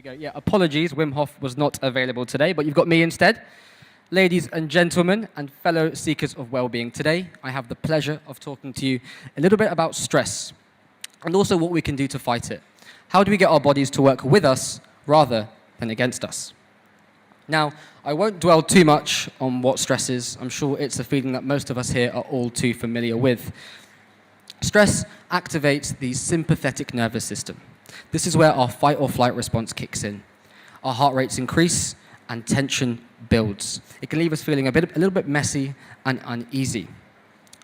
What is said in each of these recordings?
we go. Yeah, apologies, Wim Hof was not available today, but you've got me instead. Ladies and gentlemen and fellow seekers of well-being, today I have the pleasure of talking to you a little bit about stress and also what we can do to fight it. How do we get our bodies to work with us rather than against us? Now, I won't dwell too much on what stress is. I'm sure it's a feeling that most of us here are all too familiar with. Stress activates the sympathetic nervous system. This is where our fight or flight response kicks in. Our heart rates increase and tension builds. It can leave us feeling a little bit messy and uneasy.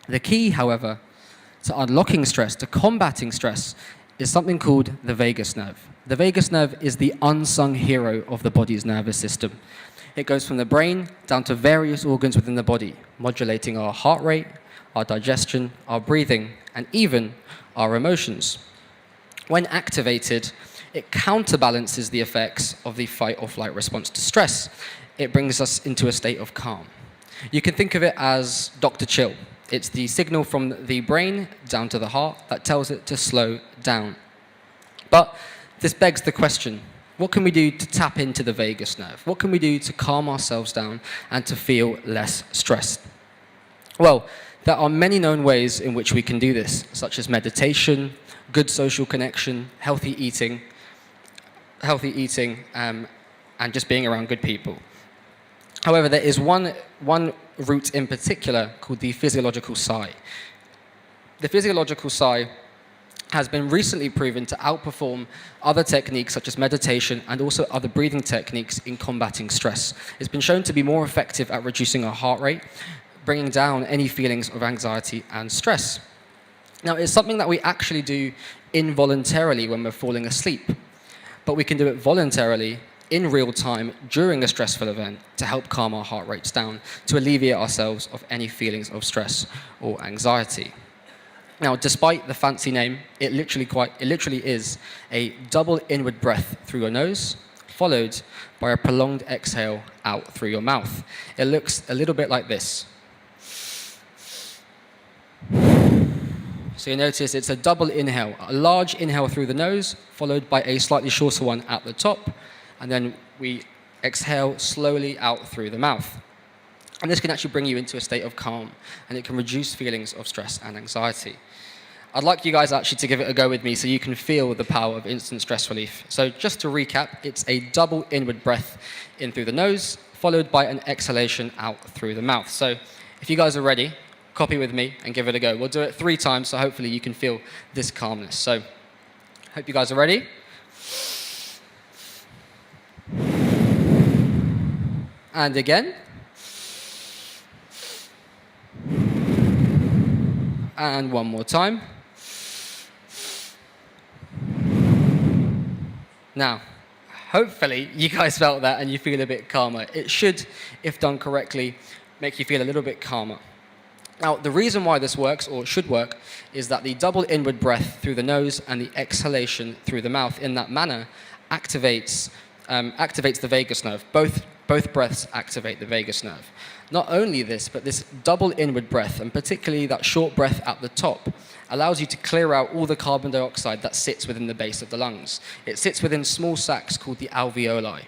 The key, however, to unlocking stress, to combating stress, is something called the vagus nerve. The vagus nerve is the unsung hero of the body's nervous system. It goes from the brain down to various organs within the body, modulating our heart rate, our digestion, our breathing, and even our emotions. When activated, it counterbalances the effects of the fight or flight response to stress. It brings us into a state of calm. You can think of it as Dr. Chill. It's the signal from the brain down to the heart that tells it to slow down. But this begs the question, what can we do to tap into the vagus nerve? What can we do to calm ourselves down and to feel less stressed? Well, there are many known ways in which we can do this, such as meditation, good social connection, healthy eating, and just being around good people. However, there is one route in particular called the physiological sigh. The physiological sigh has been recently proven to outperform other techniques such as meditation and also other breathing techniques in combating stress. It's been shown to be more effective at reducing our heart rate, bringing down any feelings of anxiety and stress. Now, it's something that we actually do involuntarily when we're falling asleep, but we can do it voluntarily in real time during a stressful event to help calm our heart rates down, to alleviate ourselves of any feelings of stress or anxiety. Now, despite the fancy name, it literally is a double inward breath through your nose, followed by a prolonged exhale out through your mouth. It looks a little bit like this. So you notice it's a double inhale, a large inhale through the nose, followed by a slightly shorter one at the top, and then we exhale slowly out through the mouth. And this can actually bring you into a state of calm, and it can reduce feelings of stress and anxiety. I'd like you guys actually to give it a go with me so you can feel the power of instant stress relief. So just to recap, it's a double inward breath in through the nose, followed by an exhalation out through the mouth. So if you guys are ready, copy with me and give it a go. We'll do it 3 times, so hopefully you can feel this calmness. So hope you guys are ready. And again. And one more time. Now, hopefully you guys felt that and you feel a bit calmer. It should, if done correctly, make you feel a little bit calmer. Now, the reason why this works, or should work, is that the double inward breath through the nose and the exhalation through the mouth in that manner activates the vagus nerve. Both breaths activate the vagus nerve. Not only this, but this double inward breath, and particularly that short breath at the top, allows you to clear out all the carbon dioxide that sits within the base of the lungs. It sits within small sacs called the alveoli.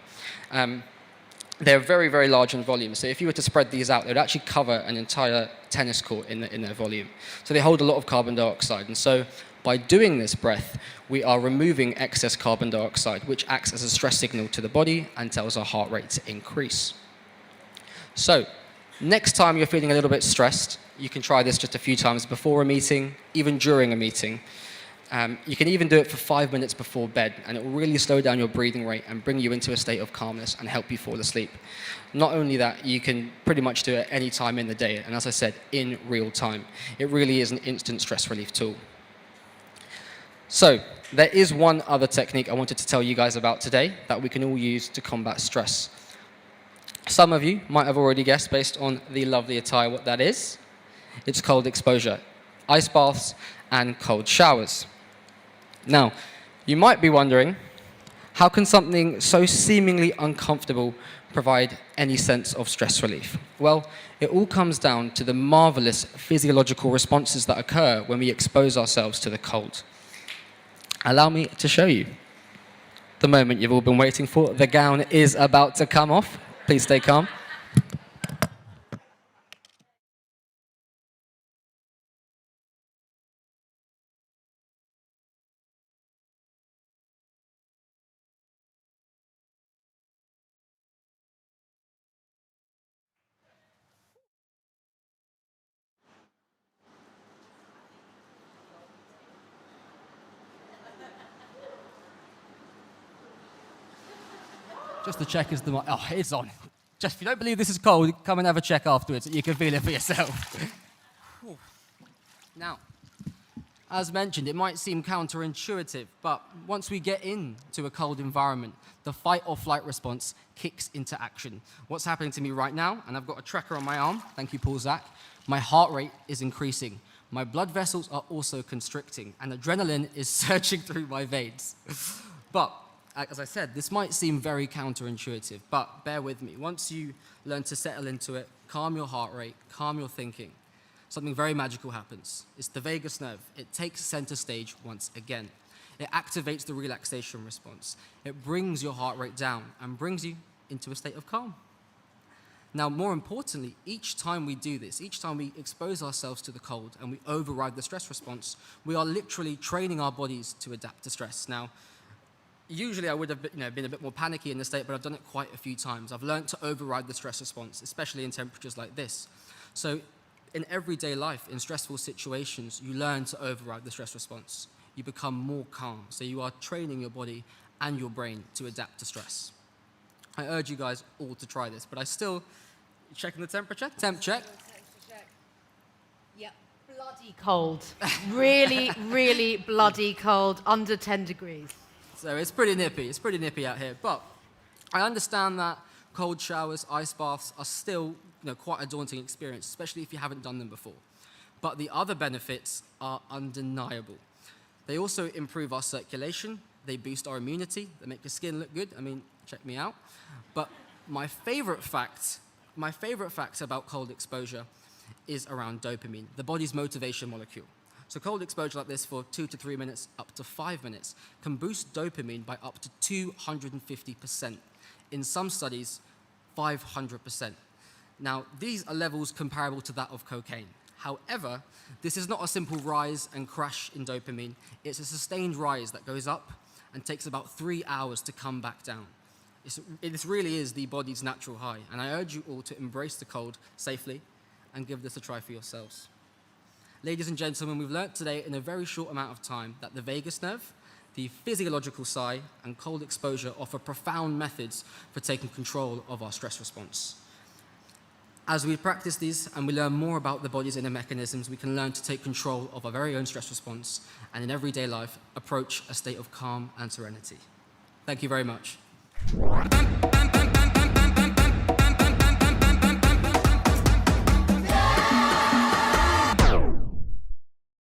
They're very, very large in volume, so if you were to spread these out, they would actually cover an entire tennis court in their volume. So they hold a lot of carbon dioxide, and so by doing this breath, we are removing excess carbon dioxide, which acts as a stress signal to the body and tells our heart rate to increase. So, next time you're feeling a little bit stressed, you can try this just a few times before a meeting, even during a meeting. You can even do it for 5 minutes before bed, and it will really slow down your breathing rate and bring you into a state of calmness and help you fall asleep. Not only that, you can pretty much do it any time in the day, and as I said, in real time. It really is an instant stress relief tool. So, there is one other technique I wanted to tell you guys about today that we can all use to combat stress. Some of you might have already guessed based on the lovely attire what that is. It's cold exposure, ice baths, and cold showers. Now, you might be wondering, how can something so seemingly uncomfortable provide any sense of stress relief? Well, it all comes down to the marvelous physiological responses that occur when we expose ourselves to the cold. Allow me to show you. The moment you've all been waiting for. The gown is about to come off. Please stay calm. Just to check is the mic. Oh, it's on. Just if you don't believe this is cold, come and have a check afterwards. You can feel it for yourself. Now, as mentioned, it might seem counterintuitive, but once we get into a cold environment, the fight or flight response kicks into action. What's happening to me right now, and I've got a tracker on my arm, thank you, Paul Zach, my heart rate is increasing. My blood vessels are also constricting, and adrenaline is surging through my veins. But, as I said, this might seem very counterintuitive, but bear with me. Once you learn to settle into it, calm your heart rate, calm your thinking, something very magical happens. It's the vagus nerve. It takes center stage once again. It activates the relaxation response. It brings your heart rate down and brings you into a state of calm. Now, more importantly, each time we do this, each time we expose ourselves to the cold and we override the stress response, we are literally training our bodies to adapt to stress. Now, usually I would have been a bit more panicky in this state, but I've done it quite a few times. I've learned to override the stress response, especially in temperatures like this. So in everyday life, in stressful situations, you learn to override the stress response. You become more calm. So you are training your body and your brain to adapt to stress. I urge you guys all to try this, but I still, checking the temperature? Temp check. Yep, bloody cold. Really, really bloody cold, under 10 degrees. So it's pretty nippy out here. But I understand that cold showers, ice baths are still quite a daunting experience, especially if you haven't done them before. But the other benefits are undeniable. They also improve our circulation, they boost our immunity, they make your skin look good. I mean, check me out. But my favorite fact about cold exposure is around dopamine, the body's motivation molecule. So cold exposure like this for 2 to 3 minutes, up to 5 minutes, can boost dopamine by up to 250%. In some studies, 500%. Now, these are levels comparable to that of cocaine. However, this is not a simple rise and crash in dopamine. It's a sustained rise that goes up and takes about 3 hours to come back down. This really is the body's natural high, and I urge you all to embrace the cold safely and give this a try for yourselves. Ladies and gentlemen, we've learnt today in a very short amount of time that the vagus nerve, the physiological sigh, and cold exposure offer profound methods for taking control of our stress response. As we practice these and we learn more about the body's inner mechanisms, we can learn to take control of our very own stress response and in everyday life approach a state of calm and serenity. Thank you very much.